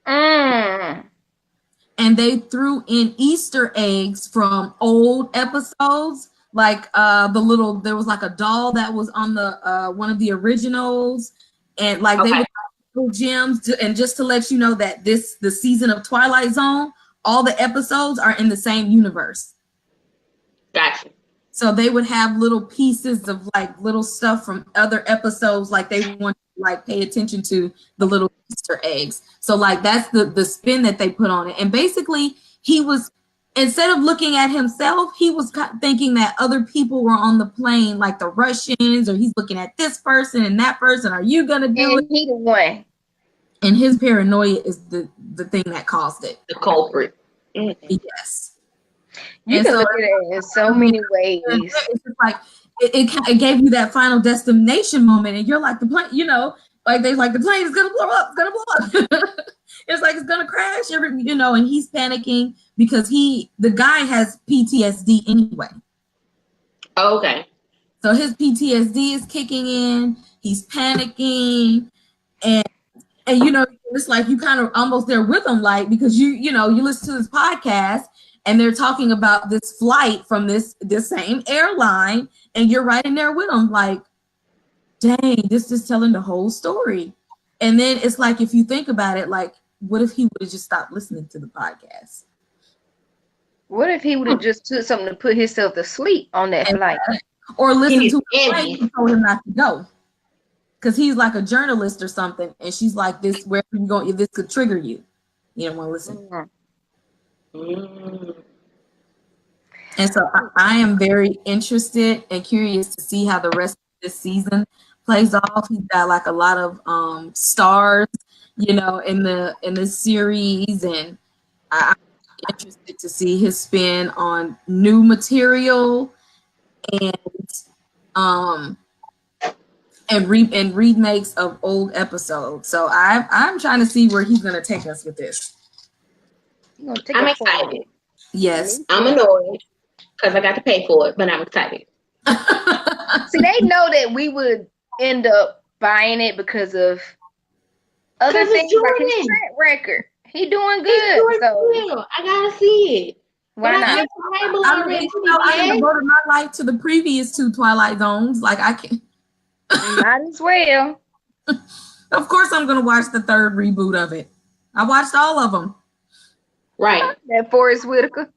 And they threw in Easter eggs from old episodes, like there was like a doll that was on the one of the originals, and like they would little gems, and just to let you know that the season of Twilight Zone, all the episodes are in the same universe. Gotcha. So they would have little pieces of like little stuff from other episodes, like they want to like pay attention to the little Easter eggs. So like that's the spin that they put on it. And basically he was, instead of looking at himself, he was thinking that other people were on the plane, like the Russians, or he's looking at this person and that person. Are you gonna do it? He the one. And his paranoia is the thing that caused it. The culprit. Yes. You can look at it in so many ways. It's just like it gave you that Final Destination moment, and you're like, the plane, you know, like they like the plane is gonna blow up, it's like it's gonna crash, you know, and he's panicking because the guy has PTSD anyway. Okay. So his PTSD is kicking in. He's panicking, and you know, it's like you kind of almost there with him, like, because you know you listen to this podcast and they're talking about this flight from this same airline, and you're right in there with them, like, dang, this is telling the whole story. And then it's like, if you think about it, like, what if he would have just stopped listening to the podcast? What if he would have just took something to put himself to sleep on that flight? Or listen to a flight and told him not to go. Because he's like a journalist or something, and she's like, this, where you go, this could trigger you. You don't want to listen. And so I am very interested and curious to see how the rest of this season plays off. He's got like a lot of stars, you know, in the series, and I'm interested to see his spin on new material and remakes of old episodes. So I'm trying to see where he's gonna take us with this. I'm excited. Yes. I'm annoyed because I got to pay for it, but I'm excited. See, they know that we would end up buying it because of other things like his track record. He doing good. So I gotta see it. Why not? I devoted my life to the previous 2 Twilight Zones. Like I can. Might as well. Of course, I'm gonna watch the 3rd reboot of it. I watched all of them. Right. That Forrest Whitaker.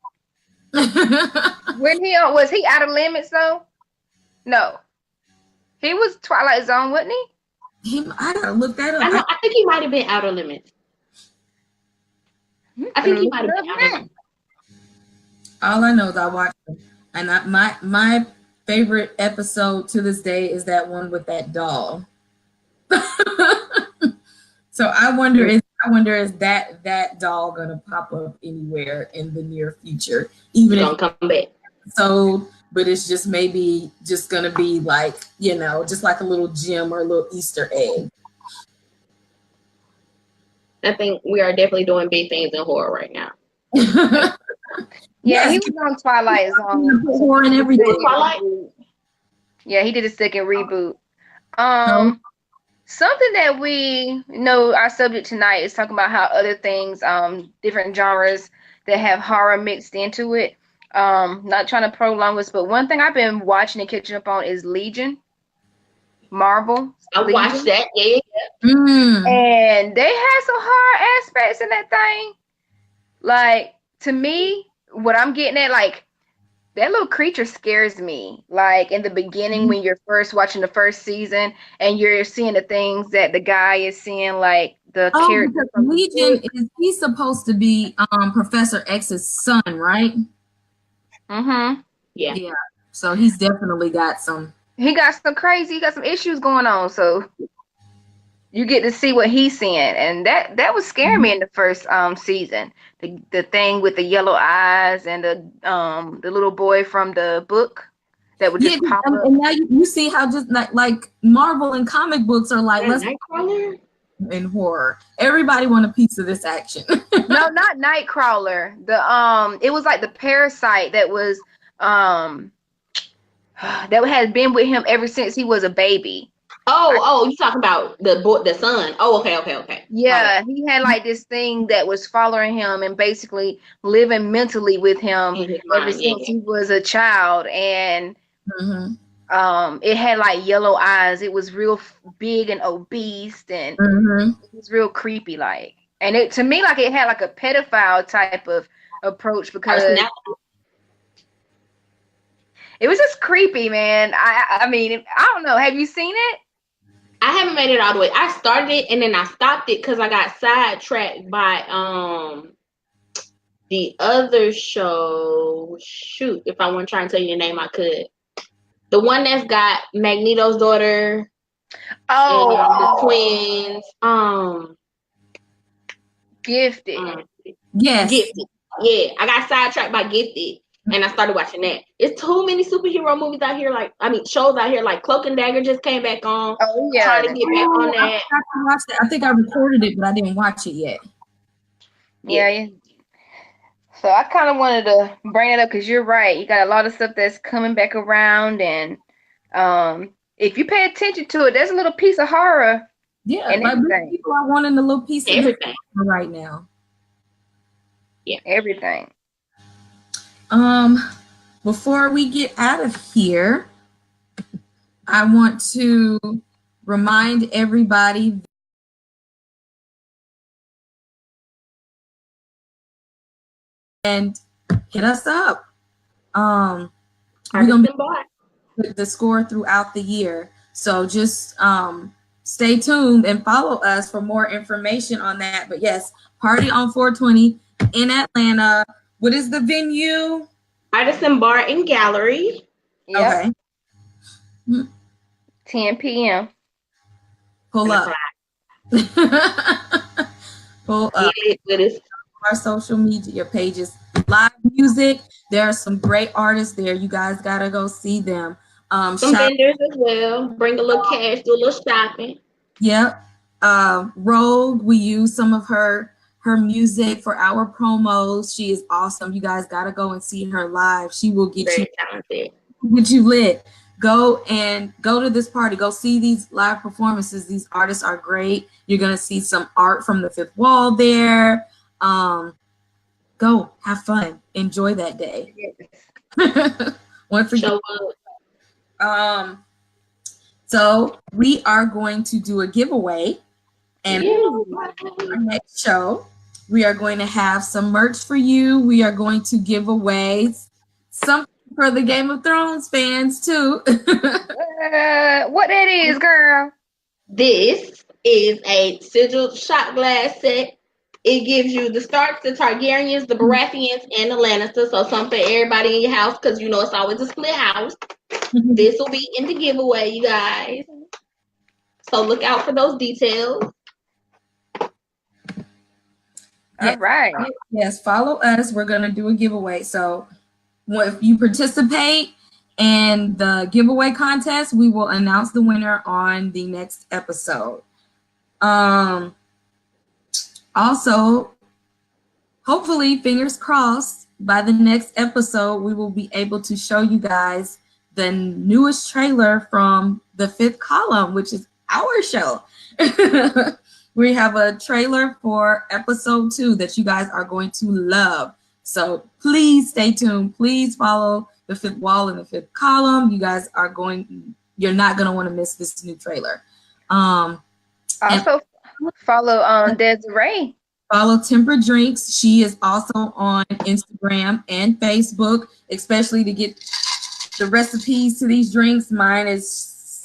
When was he Outer Limits though? No. He was Twilight Zone, wasn't he? I gotta look that up. I think he might have been Outer Limits. I think he might have been Outer Limits. All I know is I watched them. And my favorite episode to this day is that one with that doll. So I wonder is that doll gonna pop up anywhere in the near future? Even if come back. So, but it's just maybe just gonna be like, you know, just like a little gem or a little Easter egg. I think we are definitely doing big things in horror right now. Yeah, he was on Twilight Zone. Horror and everything. Twilight? Yeah, he did a second reboot. Something that we know our subject tonight is talking about how other things, different genres that have horror mixed into it. Not trying to prolong this, but one thing I've been watching and catching up on is Legion. Marvel. I watched that, yeah. And they had some horror aspects in that thing. Like, to me, what I'm getting at, like, That little creature scares me. Like in the beginning, when you're first watching the first season and you're seeing the things that the guy is seeing, like the Oh, character because from the Legion book. he's supposed to be Professor X's son, right? Mm-hmm. Yeah. Yeah. So he's definitely got some. He got some issues going on. So you get to see what he's seeing, and that was scaring me in the first season. The thing with the yellow eyes and the little boy from the book that would Yeah, just pop up. and now you see how just like Marvel and comic books are like, let's Nightcrawler in horror. Everybody want a piece of this action. No, not Nightcrawler. It was like the parasite that was that had been with him ever since he was a baby. Oh, you talking about the boy, the son? Oh, okay. Yeah, he had like this thing that was following him and basically living mentally with him In his ever mind, yeah. since he was a child. And Mm-hmm. it had like yellow eyes. It was real big and obese, and Mm-hmm. it was real creepy like. And it to me like it had like a pedophile type of approach because it was just creepy, man. I mean, I don't know. Have you seen it? I haven't made it all the way. I started it and then I stopped it because I got sidetracked by the other show. Shoot, if I want to try and tell you the name, I could. The one that's got Magneto's daughter. Oh, the twins. Gifted. Yes. Gifted. Yeah, I got sidetracked by Gifted. And I started watching that. It's too many superhero movies out here, shows out here, like Cloak and Dagger just came back on. Oh, yeah. Trying to get back on that. I watched it. I think I recorded it, but I didn't watch it yet. Yeah. So I kind of wanted to bring it up because you're right. You got a lot of stuff that's coming back around, and if you pay attention to it, there's a little piece of horror. Yeah, and like people are wanting a little piece of everything right now. Yeah, everything. Before we get out of here, I want to remind everybody and hit us up. We're gonna be with the score throughout the year. So just stay tuned and follow us for more information on that. But yes, party on 420 in Atlanta. What is the venue? Artisan Bar and Gallery. Yep. Okay. 10 p.m. Pull up. Pull up. Our social media pages, live music. There are some great artists there. You guys gotta go see them. Some vendors as well. Bring a little cash, do a little shopping. Yep. Rogue, we use some of her music for our promos. She is awesome. You guys gotta go and see her live. She will get Very talented. Get you lit. Go to this party. Go see these live performances. These artists are great. You're gonna see some art from the Fifth Wall there. Go have fun. Enjoy that day. Once again. So we are going to do a giveaway, and our next show we are going to have some merch for you. We are going to give away something for the Game of Thrones fans too. What that is, girl? This is a sigiled shot glass set. It gives you the Starks, the Targaryens, the Baratheons, and the Lannisters. So something for everybody in your house, because you know it's always a split house. This will be in the giveaway, you guys. So look out for those details. All right. Yes, follow us. We're going to do a giveaway. So if you participate in the giveaway contest, we will announce the winner on the next episode. Also, hopefully, fingers crossed, by the next episode, we will be able to show you guys the newest trailer from The Fifth Column, which is our show. We have a trailer for episode 2 that you guys are going to love. So please stay tuned. Please follow The Fifth Wall and The Fifth Column. You guys you're not going to want to miss this new trailer. Also, follow Desiree. Follow Temper Drinks. She is also on Instagram and Facebook, especially to get the recipes to these drinks. Mine is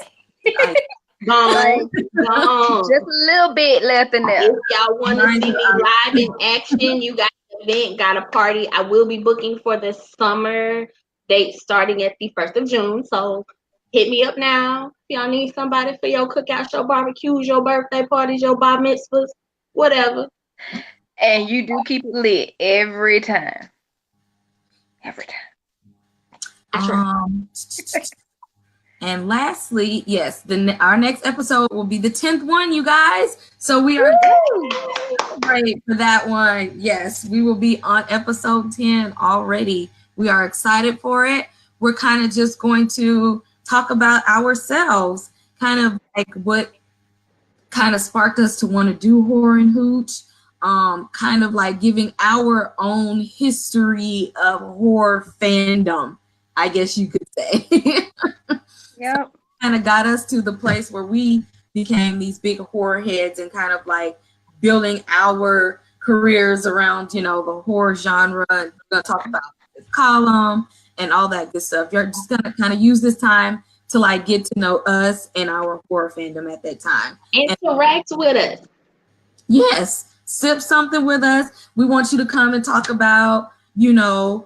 Gone. Just a little bit left in there. If y'all want to see me live in action, you got an event, got a party. I will be booking for the summer date starting at the 1st of June. So hit me up now if y'all need somebody for your cookouts, your barbecues, your birthday parties, your bar mitzvahs, whatever. And you do keep it lit every time. Every time. And lastly, yes, our next episode will be the 10th one, you guys. So we are great for that one. Yes, we will be on episode 10 already. We are excited for it. We're kind of just going to talk about ourselves, kind of like what kind of sparked us to want to do Horror and Hooch. Kind of like giving our own history of horror fandom, I guess you could say. Yep. Kind of got us to the place where we became these big horror heads and kind of like building our careers around, the horror genre. We're going to talk about this column and all that good stuff. You're just going to kind of use this time to like get to know us and our horror fandom at that time. Interact with us. Yes. Sip something with us. We want you to come and talk about, being a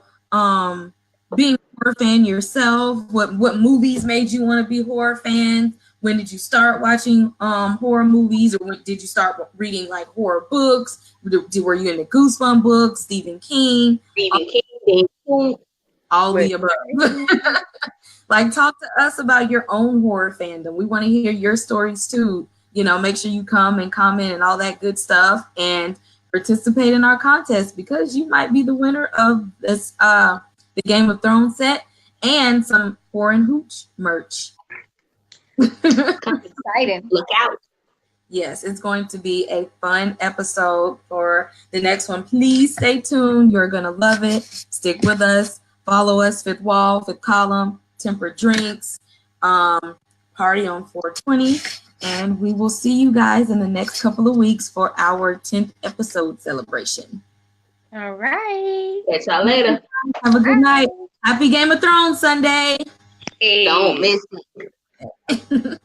horror fan yourself. What movies made you want to be horror fans? When did you start watching horror movies, or when did you start reading like horror books? Were you into Goosebumps books, Stephen King? All the above. Like, talk to us about your own horror fandom. We want to hear your stories too. Make sure you come and comment and all that good stuff and participate in our contest, because you might be the winner of this the Game of Thrones set and some Horror and Hooch merch. Exciting. Look out. Yes, it's going to be a fun episode for the next one. Please stay tuned. You're going to love it. Stick with us. Follow us, Fifth Wall, Fifth Column, Temper Drinks, Party on 420. And we will see you guys in the next couple of weeks for our 10th episode celebration. All right. Catch y'all later. Have a good night. Happy Game of Thrones Sunday. Don't miss it.